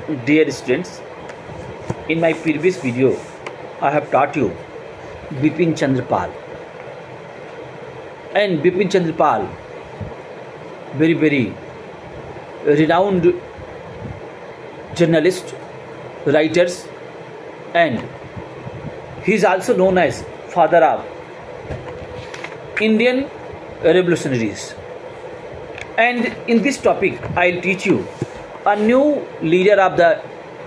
Dear students, in my previous video, I have taught you Bipin Chandra Pal. And Bipin Chandra Pal, very renowned journalist, writers, and he is also known as father of Indian revolutionaries. And in this topic, I'll teach you a new leader of the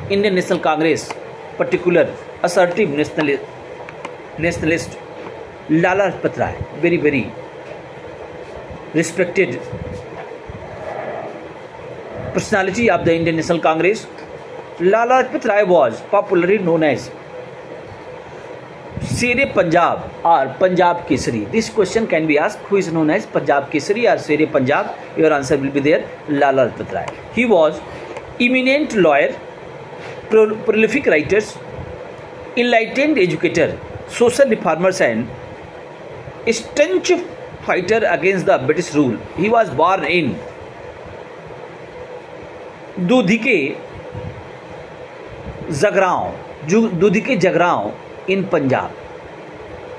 Indian National Congress, particular assertive nationalist Lala Lajpat Rai, very respected personality of the Indian National Congress. Lala Lajpat Rai was popularly known as Shere Punjab or Punjab Kesari. This question can be asked: who is known as Punjab Kesari or Shere Punjab? Your answer will be there: Lala Lajpat Rai. He was eminent lawyer, prolific writer, enlightened educator, social reformers, and staunch fighter against the British rule. He was born in Dudhike Jagraon in Punjab.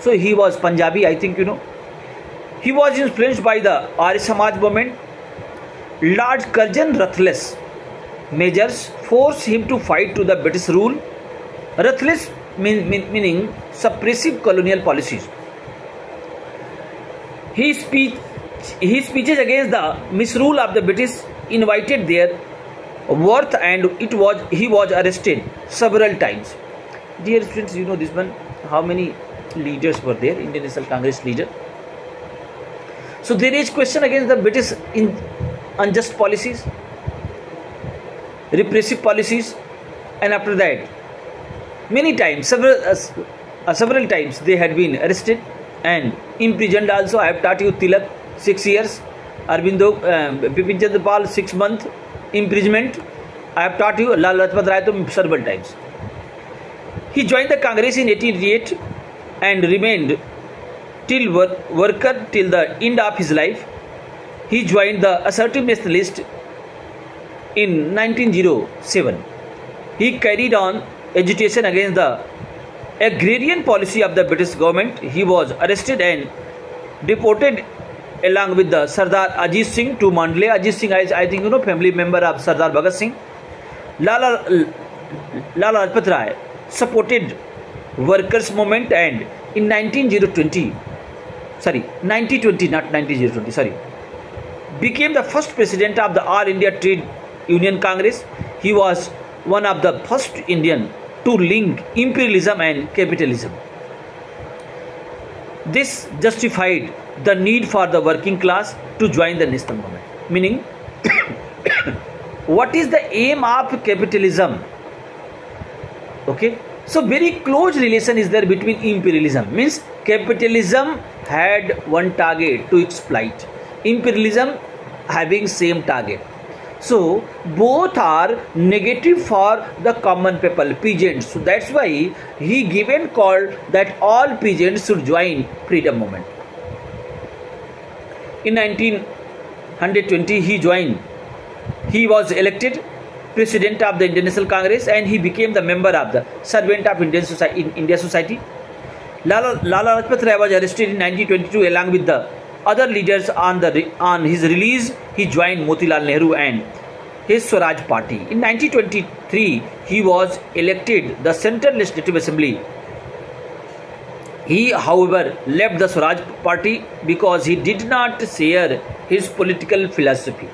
So he was Punjabi, I think you know. He was influenced by the Arya Samaj movement. Lord Curzon ruthless measures forced him to fight to the British rule. Ruthless meaning suppressive colonial policies. His speeches against the misrule of the British invited their worth, and he was arrested several times. Dear students, you know this one. How many leaders were there? Indian National Congress leader. So there is question against the British in unjust policies, repressive policies, and after that, many times, several times they had been arrested and imprisoned. Also, I have taught you Tilak 6 years, Bipin Chandra Pal 6 months imprisonment. I have taught you Lala Lajpat Rai several times. He joined the Congress in 1888 and remained worker till the end of his life. He joined the assertive nationalist in 1907. He carried on agitation against the agrarian policy of the British government. He was arrested and deported along with the Sardar Ajit Singh to Mandalay. Ajit Singh is, I think you know, family member of Sardar Bhagat Singh. Lala Lajpat Rai supported workers movement and in 1920 became the first president of the All India Trade Union Congress. He was one of the first Indian to link imperialism and capitalism. This justified the need for the working class to join the national movement. Meaning, what is the aim of capitalism? Okay, so very close relation is there between imperialism. Means capitalism had one target to exploit, imperialism having same target. So both are negative for the common people, peasants. So that's why he given call that all peasants should join freedom movement. In 1920 he was elected president of the Indian National Congress and he became the member of the Servant of Indian Society. Lala Lajpat Rai was arrested in 1922 along with the other leaders. On his release, he joined Motilal Nehru and his Swaraj Party. In 1923, he was elected the Central Legislative Assembly. He, however, left the Swaraj Party because he did not share his political philosophy.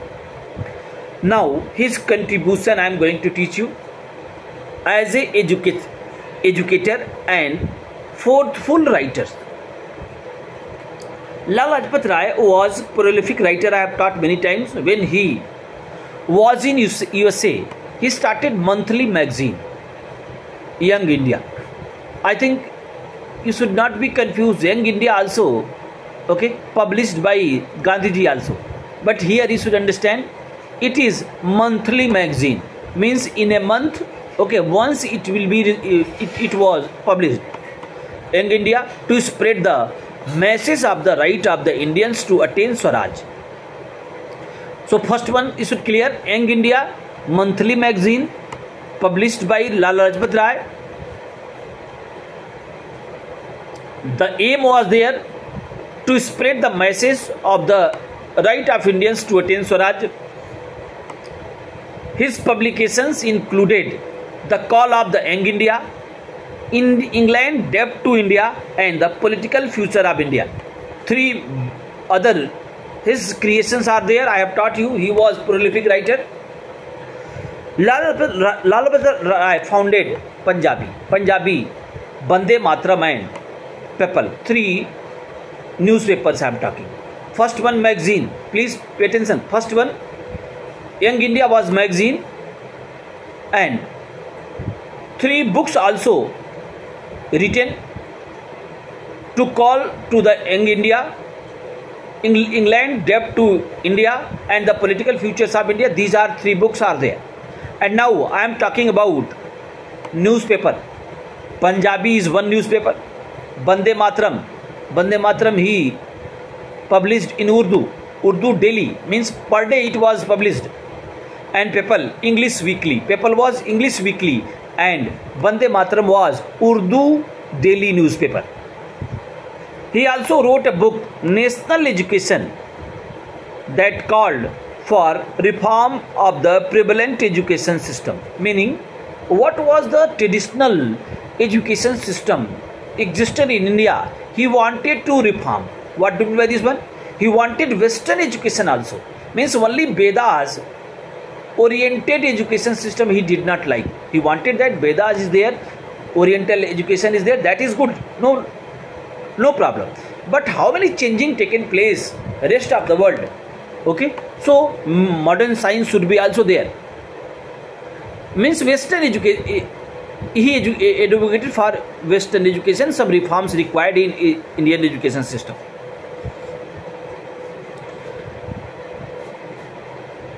Now, his contribution I am going to teach you as a educator and forceful writer. Lala Lajpat Rai was prolific writer. I have taught many times. When he was in USA, he started monthly magazine, Young India. I think you should not be confused. Young India also, okay, published by Gandhiji also. But here you should understand, it is monthly magazine. Means in a month, okay, once it will be, it was published. Young India to spread the message of the right of the Indians to attain Swaraj. So first one you should clear, Young India monthly magazine published by Lala Lajpat Rai. The aim was there to spread the message of the right of Indians to attain Swaraj. His publications included The Call of the Young India, In England, Debt to India, and The Political Future of India. Three other his creations are there. I have taught you. He was prolific writer. Lala Lajpat Rai founded Punjabi, Bande Mataram and People. Three newspapers I am talking. First one, magazine. Please pay attention. First one, Young India was magazine, and three books also written to call to the Young India, England, Debt to India, and The Political Futures of India. These are three books are there. And now I am talking about newspaper. Punjabi is one newspaper. Bande Mataram he published in Urdu daily, means per day it was published. And People, English weekly. People was English weekly, and Bande Mataram was Urdu daily newspaper. He also wrote a book, National Education, that called for reform of the prevalent education system. Meaning, what was the traditional education system existed in India? He wanted to reform. What do you mean by this one? He wanted Western education also. Means only Vedas oriented education system he did not like. He wanted that Vedas is there, Oriental education is there. That is good. No problem. But how many changing taken place rest of the world? Okay. So modern science should be also there. Means Western education. He advocated for Western education. Some reforms required in Indian education system.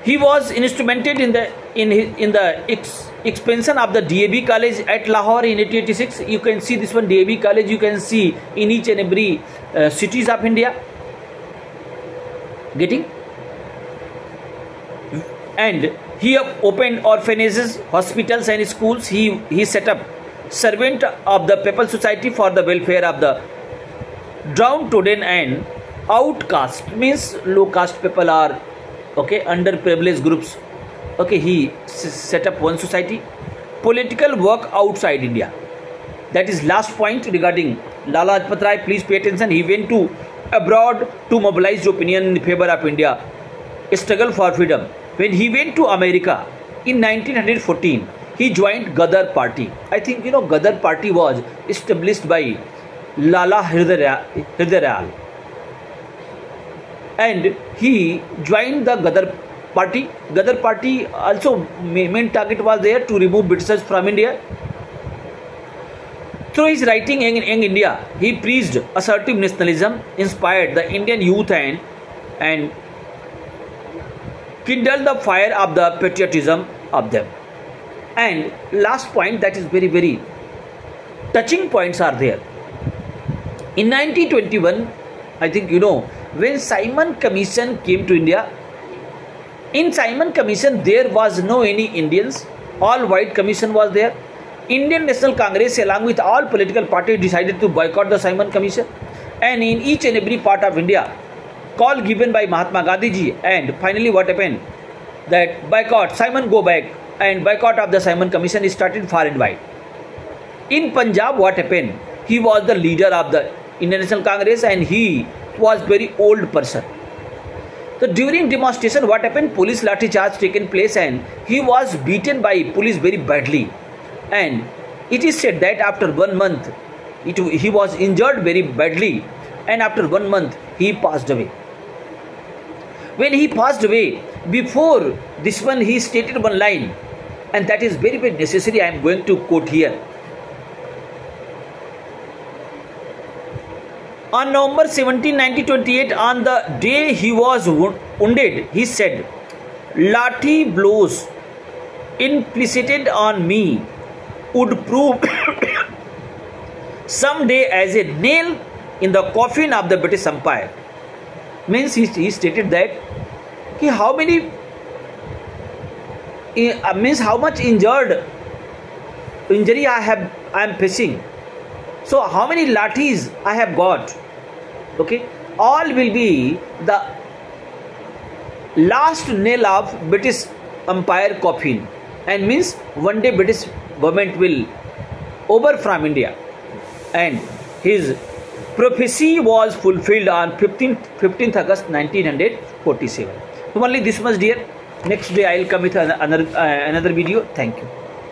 He was instrumented in the expansion of the DAV college at Lahore in 1886. You can see this one, DAV college. You can see in each and every cities of India. Getting? And he opened orphanages, hospitals, and schools. He set up servant of the Papal Society for the welfare of the downtrodden and outcast. Means low caste people are okay, underprivileged groups. Okay, he set up one society. Political work outside India. That is last point regarding Lala Lajpat Rai. Please pay attention. He went to abroad to mobilize opinion in favor of India, struggle for freedom. When he went to America in 1914, he joined Ghadar Party. I think you know Ghadar Party was established by Lala Hridayal. And he joined the Ghadar Party. Ghadar Party also main target was there to remove Britishers from India. Through his writing in Young India, he preached assertive nationalism, inspired the Indian youth and kindled the fire of the patriotism of them. And last point, that is very, very touching points are there. In 1921, I think you know, when Simon Commission came to India, in Simon Commission there was no any Indians, all white commission was there. Indian National Congress along with all political parties decided to boycott the Simon Commission, and in each and every part of India, call given by Mahatma Gandhi ji, and finally what happened, that boycott, Simon go back, and boycott of the Simon Commission is started far and wide. In Punjab what happened, he was the leader of the Indian National Congress and he was very old person. So during demonstration what happened, police lathi charge taken place and he was beaten by police very badly, and it is said that after 1 month he was injured very badly, and after 1 month he passed away. When he passed away, before this one he stated one line, and that is very, very necessary. I am going to quote here. On November 17, 1928, on the day he was wounded, he said, "Lathi blows inflicted on me would prove someday as a nail in the coffin of the British Empire." Means he stated that how many means how much injured injury I am facing, so how many lathis I have got, okay, all will be the last nail of British Empire coffin, and means one day British government will over from India. And his prophecy was fulfilled on 15th August 1947. So only this much, dear. Next day I will come with another video. Thank you.